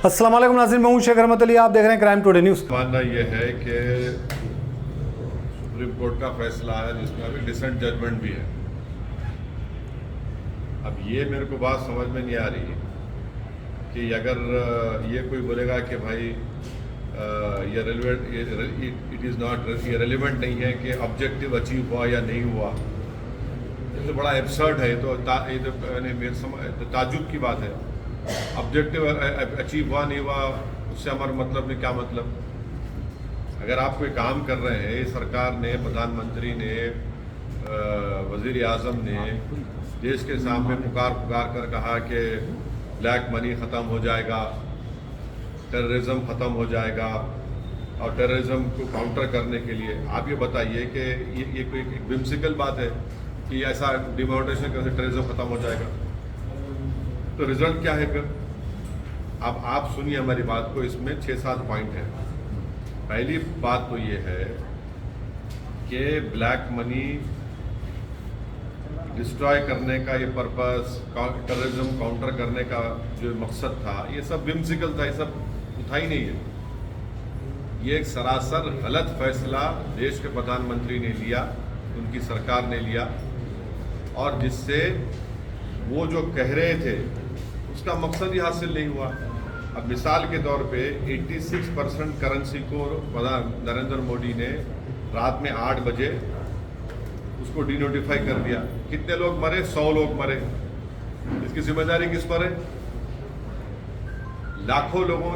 अस्सलाम वालेकुम नाज़रीन, मैं हूं शेख रहमत अली, आप देख रहे हैं क्राइम टुडे न्यूज़। मानना यह है कि सुप्रीम कोर्ट का फैसला है जिसमें अभी डिसेंट जजमेंट भी है। अब ये मेरे को बात समझ में नहीं आ रही कि अगर ये कोई बोलेगा कि भाई ये रेलिवेंट, इट इज़ नॉट, ये रेलिवेंट नहीं है कि ऑब्जेक्टिव अचीव हुआ या नहीं हुआ, ये तो बड़ा एब्सर्ड है। तो ताजुब की बात है। ऑब्जेक्टिव अचीव हुआ नहीं हुआ उससे हमारा मतलब नहीं, क्या मतलब? अगर आप कोई काम कर रहे हैं, सरकार ने, प्रधानमंत्री ने, वज़ीर आज़म ने देश के सामने पुकार कर कहा कि ब्लैक मनी ख़त्म हो जाएगा, टेररिज्म ख़त्म हो जाएगा, और टेररिज्म को काउंटर करने के लिए आप ये बताइए कि ये कोई एक विम्सिकल बात है कि ऐसा डिमोनेटाइजेशन करके टेररिज्म ख़त्म हो जाएगा? तो रिजल्ट क्या है फिर? अब आप सुनिए हमारी बात को, इसमें 6-7 पॉइंट हैं। पहली बात तो ये है कि ब्लैक मनी डिस्ट्रॉय करने का ये पर्पस, टेररिज्म काउंटर करने का जो मकसद था, ये सब विम्सिकल था, ये सब था ही नहीं है। ये एक सरासर गलत फैसला देश के प्रधानमंत्री ने लिया, उनकी सरकार ने लिया, और जिससे वो जो कह रहे थे उसका मकसद ही हासिल नहीं हुआ। अब मिसाल के तौर पे 86% करेंसी को नरेंद्र मोदी ने रात में 8 बजे उसको डिनोटिफाई कर दिया। कितने लोग मरे? 100 लोग मरे। इसकी जिम्मेदारी किस पर है? लाखों लोगों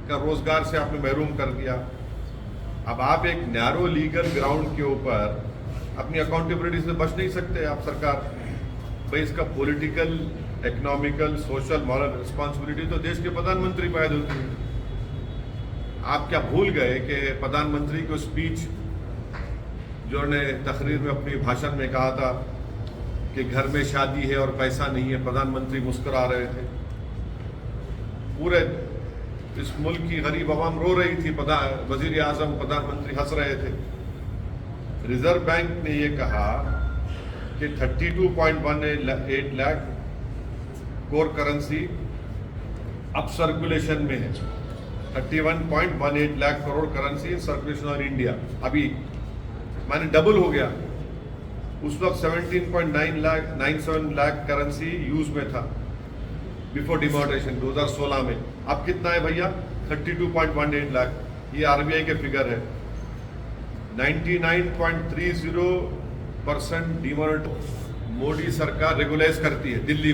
का रोजगार से आपने महरूम कर दिया। अब आप एक नैरो लीगल ग्राउंड के ऊपर अपनी अकाउंटेबिलिटी से बच नहीं सकते आप सरकार। भाई इसका political, economical, social, moral responsibility तो देश के प्रधानमंत्री पर आयद होती है। आप क्या भूल गए कि प्रधानमंत्री को स्पीच जो ने तकरीर में अपनी भाषण में कहा था कि घर में शादी है और पैसा नहीं है, प्रधानमंत्री मुस्कुरा रहे थे। पूरे इस मुल्क की गरीब आवाम रो रही थी, वजीर आजम, प्रधानमंत्री हंस रहे थे। रिजर्व बैंक ने ये कहा कि 32.18 लाख कोर करेंसी अब सर्कुलेशन में है। 31.18 lakh crore currency circulation on India, अभी माने डबल हो गया। उस वक्त 17.97 लाख करेंसी यूज में था बिफोर डिमोनेटाइजेशन 2016 में। अब कितना है भैया? 32.18 लाख। ये आरबीआई के फिगर है। 99.30% डिमोनेटाइजेशन मोदी सरकार रेगुलाइज करती है दिल्ली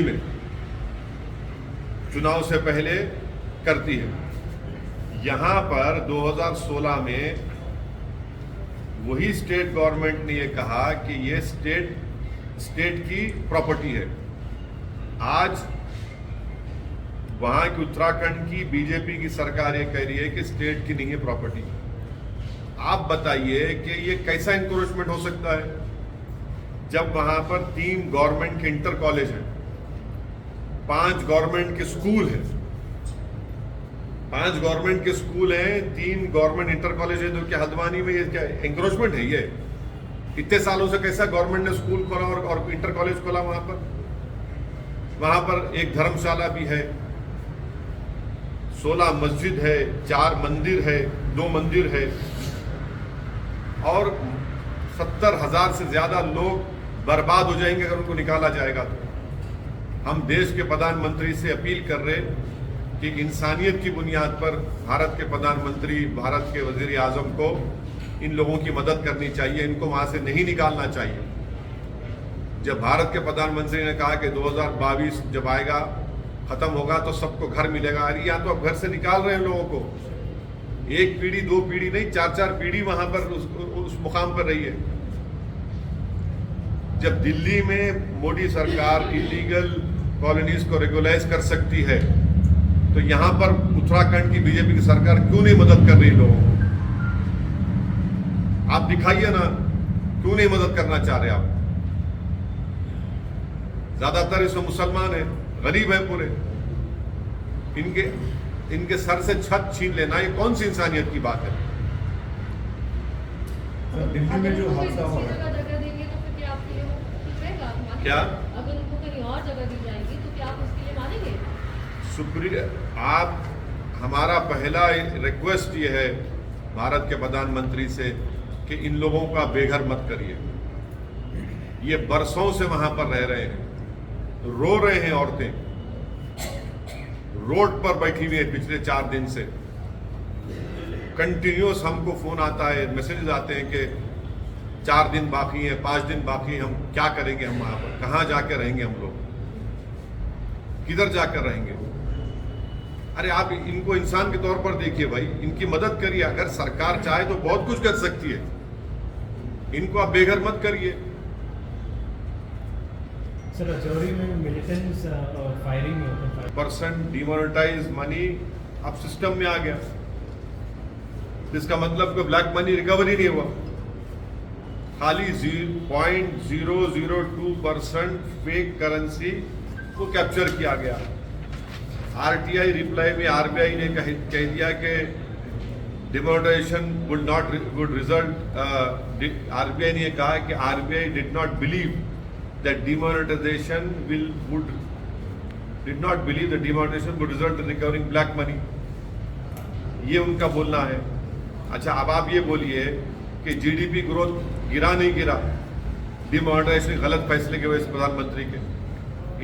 में चुनाव से पहले करती है। यहां पर 2016 में वही स्टेट गवर्नमेंट ने ये कहा कि ये स्टेट की प्रॉपर्टी है। आज वहां की उत्तराखंड की बीजेपी की सरकार ये कह रही है कि स्टेट की नहीं है प्रॉपर्टी। आप बताइए कि ये कैसा इंक्रोचमेंट हो सकता है जब वहां पर 3 गवर्नमेंट के इंटर कॉलेज हैं, 5 गवर्नमेंट के स्कूल हैं, 5 गवर्नमेंट के स्कूल हैं, 3 गवर्नमेंट इंटर कॉलेज है। तो क्या हल्द्वानी में ये क्या एंक्रोचमेंट है? ये इतने सालों से कैसा गवर्नमेंट ने स्कूल खोला और इंटर कॉलेज खोला? वहां पर एक धर्मशाला भी है, 16 मस्जिद है, 4 मंदिर है, 2 मंदिर है, और 70,000 से ज्यादा लोग बर्बाद हो जाएंगे अगर उनको निकाला जाएगा। तो हम देश के प्रधानमंत्री से अपील कर रहे कि इंसानियत की बुनियाद पर भारत के प्रधानमंत्री, भारत के वजीर आजम को इन लोगों की मदद करनी चाहिए, इनको वहां से नहीं निकालना चाहिए। जब भारत के प्रधानमंत्री ने कहा कि 2022 जब आएगा, खत्म होगा तो सबको घर मिलेगा, अरे यहाँ तो अब घर से निकाल रहे हैं लोगों को। 1 पीढ़ी 2 पीढ़ी नहीं, 4-4 पीढ़ी वहां पर उस मुकाम पर रही है। जब दिल्ली में मोदी सरकार इलीगल कॉलोनीज को रेगुलाइज कर सकती है, तो यहां पर उत्तराखंड की बीजेपी की सरकार क्यों नहीं मदद कर रही लोगों को? आप दिखाइए ना, क्यों नहीं मदद करना चाह रहे आप? ज्यादातर इसमें मुसलमान है, गरीब है पूरे। इनके सर से छत छीन लेना, ये कौन सी इंसानियत की बात है? दिल्ली में जो हादसा हुआ, क्या अगर उनको कहीं और जगह दी जाएगी तो क्या आप उसके लिए मानेंगे? आप हमारा पहला रिक्वेस्ट ये है भारत के प्रधानमंत्री से कि इन लोगों का बेघर मत करिए। ये बरसों से वहां पर रह रहे हैं, रो रहे हैं, औरतें रोड पर बैठी हुई है पिछले 4 दिन से। कंटिन्यूस हमको फोन आता है, मैसेजेस आते हैं कि 4 दिन बाकी हैं, 5 दिन बाकी हैं, हम क्या करेंगे, हम वहां पर कहां जाकर रहेंगे, हम लोग किधर जाकर रहेंगे। अरे आप इनको इंसान के तौर पर देखिए भाई, इनकी मदद करिए। अगर सरकार चाहे तो बहुत कुछ कर सकती है, इनको आप बेघर मत करिए। सर, राजौरी में मिलिटेंट्स फायरिंग में ओपन फायर % डिमोनेटाइज मनी अब सिस्टम में आ गया, इसका मतलब कि ब्लैक मनी रिकवरी नहीं हुआ, खाली 0.002% फेक करेंसी को कैप्चर किया गया। आरटीआई रिप्लाई में आरबीआई ने कह दिया कि डिमोनेटाइजेशन वुड रिजल्ट, आरबीआई ने कहा कि RBI did not believe that demonetization did not believe that demonetization would result in recovering black money, ये उनका बोलना है। अच्छा, अब आप ये बोलिए कि जीडीपी ग्रोथ गिरा नहीं गिरा डिमोनेटाइजेशन गलत फैसले की वजह से प्रधानमंत्री के।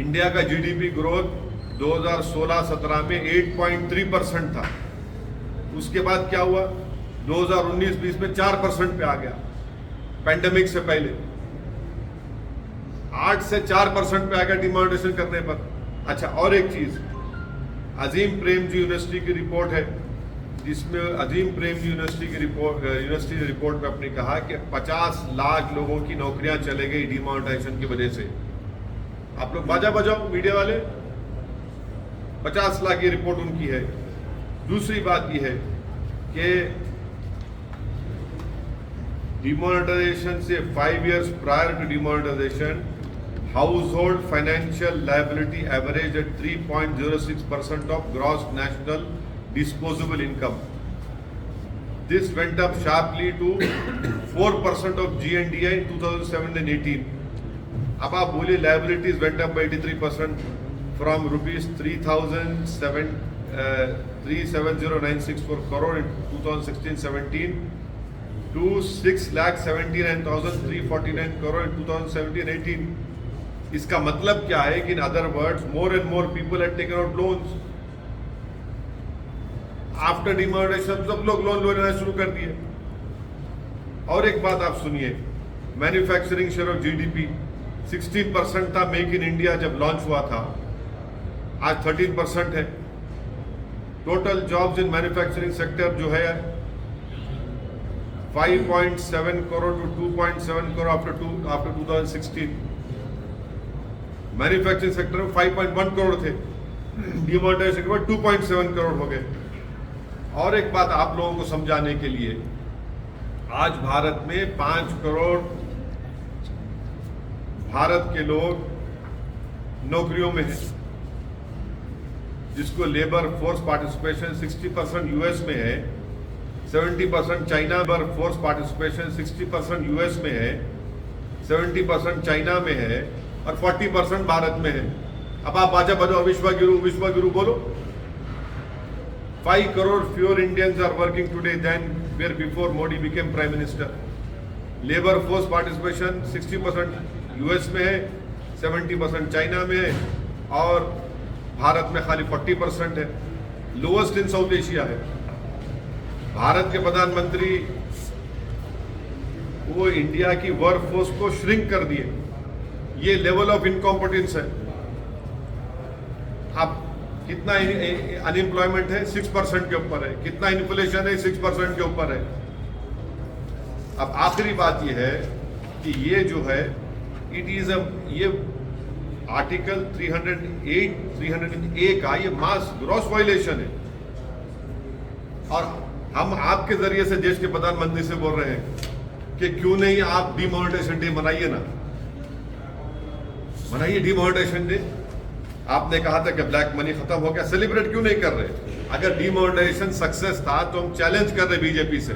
इंडिया का जीडीपी ग्रोथ 2016-17 में 8.3% था, उसके बाद क्या हुआ, 2019-20 में 4% पे आ गया, पैंडेमिक से पहले 8 से 4% पे आ गया डिमोनेटाइजेशन करने पर। अच्छा, और एक चीज, अजीम प्रेमजी यूनिवर्सिटी की रिपोर्ट है, जिसमें अजीम प्रेमजी यूनिवर्सिटी की यूनिवर्सिटी ने रिपोर्ट में अपने कहा कि 50 लाख लोगों की नौकरियां चले गई डिमोनेटाइजेशन की वजह से। आप लोग बाजा बजाओ मीडिया वाले, 50 लाख की रिपोर्ट उनकी है। दूसरी बात यह है कि डिमोनेटाइजेशन से 5 years prior to demonetisation household financial liability average at 3.06% of gross national disposable income. This went up sharply to 4% of GNDI in 2017-18. अब आप बोलिए liabilities went up by 83% from rupees 3,7096 crore in 2016-17 to 6,79,349 crore in 2017-18. इसका मतलब क्या है कि in other words more and more people had taken out loans after demonetisation. सब लोग लोन लेना शुरू कर दिए। और एक बात आप सुनिए, मैन्युफैक्चरिंग शेयर ऑफ जीडीपी 16% था मेक इन इंडिया जब लॉन्च हुआ था, आज 13% है। Total jobs in manufacturing sector जो है 5.7 crore to 2.7 crore after 2016। Manufacturing sector में 5.1 करोड़ थे, डिमोनेटाइजेशन के बाद 2.7 करोड़ हो गए। और एक बात आप लोगों को समझाने के लिए, आज भारत में 5 करोड़ भारत के लोग नौकरियों में हैं, जिसको लेबर फोर्स पार्टिसिपेशन 60% यूएस में है, 70% चाइना पर फोर्स पार्टिसिपेशन 60% यूएस में है, 70% चाइना में है और 40% भारत में है। अब आप बाजा बजाओ, विश्वगुरु बोलो। 5 crore fewer Indians are working today than where before Modi became Prime Minister. Labor force participation 60% US में है, 70% चाइना में है और भारत में खाली 40% है। लोएस्ट इन साउथ एशिया है। भारत के प्रधानमंत्री वो इंडिया की वर्क फोर्स को श्रिंक कर दिए। ये लेवल ऑफ इनकॉम्पिटेंस है। अब कितना अनएम्प्लॉयमेंट है, 6% के ऊपर है। कितना इन्फ्लेशन है, 6% के ऊपर है। अब आखिरी बात ये है कि ये जो है ये आर्टिकल 308 का ये मास ग्रॉस वायलेशन है। और हम आपके जरिए से देश के प्रधानमंत्री से बोल रहे हैं कि क्यों नहीं आप डिमोनेटाइजेशन डे मनाइए ना, मनाइए डिमोनेटाइजेशन डे। आपने कहा था कि ब्लैक मनी खत्म हो गया, सेलिब्रेट क्यों नहीं कर रहे? अगर डिमोनेटाइजेशन सक्सेस था तो हम चैलेंज कर रहे बीजेपी से,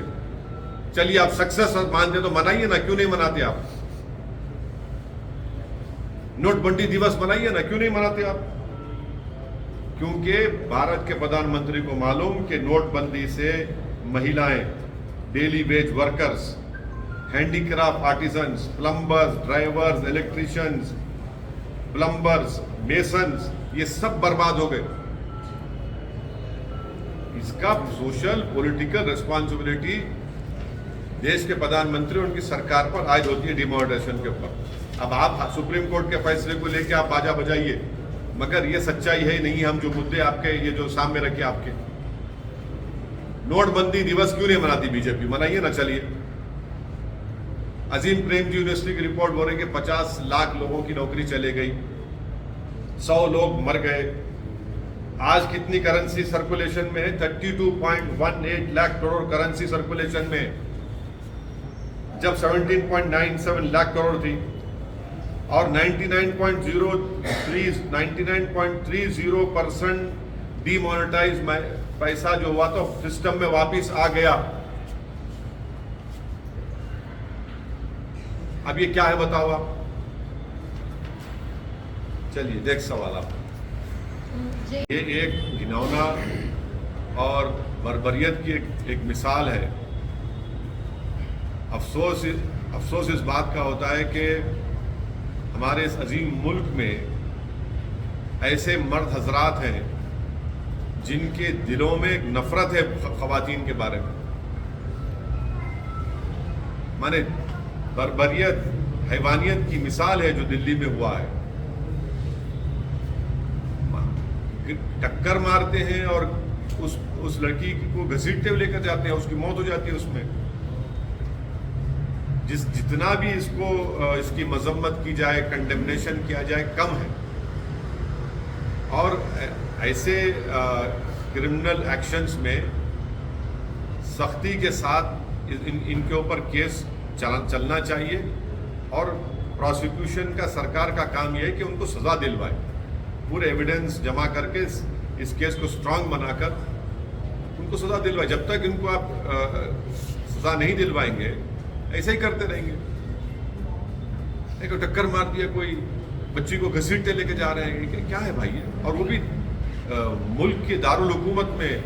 चलिए आप सक्सेस मानते तो मनाइए ना, क्यों नहीं मनाते आप? नोटबंदी दिवस मनाइए ना, क्यों नहीं मनाते आप? क्योंकि भारत के प्रधानमंत्री को मालूम कि नोटबंदी से महिलाएं, daily veg workers, handicraft artisans, plumbers, drivers, electricians, plumbers, masons, ये सब बर्बाद हो गए। इसका सोशल पॉलिटिकल रिस्पॉन्सिबिलिटी देश के प्रधानमंत्री और उनकी सरकार पर आयद होती है डिमोनेटाइजेशन के ऊपर। अब आप सुप्रीम कोर्ट के फैसले को लेकर आप बाजा बजाइए, मगर ये सच्चाई है नहीं। हम जो मुद्दे आपके ये जो सामने रखे आपके, नोटबंदी दिवस क्यों नहीं मनाती बीजेपी? मनाइए ना। चलिए, अजीम प्रेमजी यूनिवर्सिटी की रिपोर्ट बोल रही है कि 50 लाख लोगों की नौकरी चले गई, 100 लोग मर गए। आज कितनी करेंसी सर्कुलेशन में है? 32.18 लाख करोड़ करेंसी सर्कुलेशन में, जब 17.97 लाख करोड़ थी। और 99.30% डीमोनेटाइज पैसा जो हुआ तो सिस्टम में वापस आ गया। अब ये क्या है बताओ आप? चलिए देख सवाल आप। ये एक घिनौना और बर्बरियत की एक मिसाल है। अफसोस इस बात का होता है कि हमारे इस अजीम मुल्क में ऐसे मर्द हजरात हैं जिनके दिलों में एक नफरत है खवातीन के बारे में। माने बर्बरियत, हैवानियत की मिसाल है जो दिल्ली में हुआ है। टक्कर मारते हैं और उस लड़की को घसीटते हुए लेकर जाते हैं, उसकी मौत हो जाती है उसमें। जितना भी इसकी मजम्मत की जाए, कंडेमनेशन किया जाए, कम है। और ऐसे क्रिमिनल एक्शंस में सख्ती के साथ इनके ऊपर केस चलना चाहिए। और प्रोसिक्यूशन का, सरकार का काम यह है कि उनको सजा दिलवाए, पूरे एविडेंस जमा करके इस केस को स्ट्रांग बनाकर उनको सजा दिलवाए। जब तक इनको आप सजा नहीं दिलवाएंगे ऐसे ही करते रहेंगे। एक टक्कर मार दिया, कोई बच्ची को घसीटते लेके जा रहे हैं, क्या है भाई ये? और वो भी मुल्क के दारुल हुकूमत में,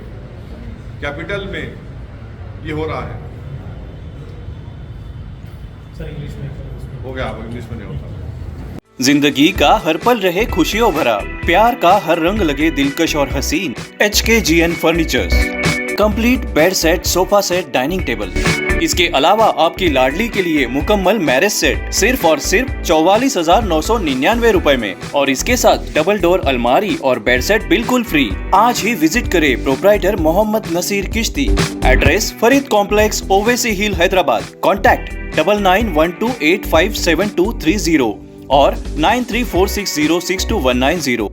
कैपिटल में ये हो रहा है। सर इंग्लिश में हो गया, अब इंग्लिश में नहीं होता। जिंदगी का हर पल रहे खुशियों भरा, प्यार का हर रंग लगे दिलकश और हसीन। HKGN furnitures, complete bed set, sofa set, dining table. इसके अलावा आपकी लाडली के लिए मुकम्मल मैरिज सेट सिर्फ और सिर्फ 44,999 रुपए में, और इसके साथ डबल डोर अलमारी और बेड सेट बिल्कुल फ्री। आज ही विजिट करें प्रोप्राइटर मोहम्मद नसीर किश्ती। एड्रेस फरीद कॉम्प्लेक्स, ओवैसी हिल, हैदराबाद। कॉन्टैक्ट 9912857230 और 9346062190।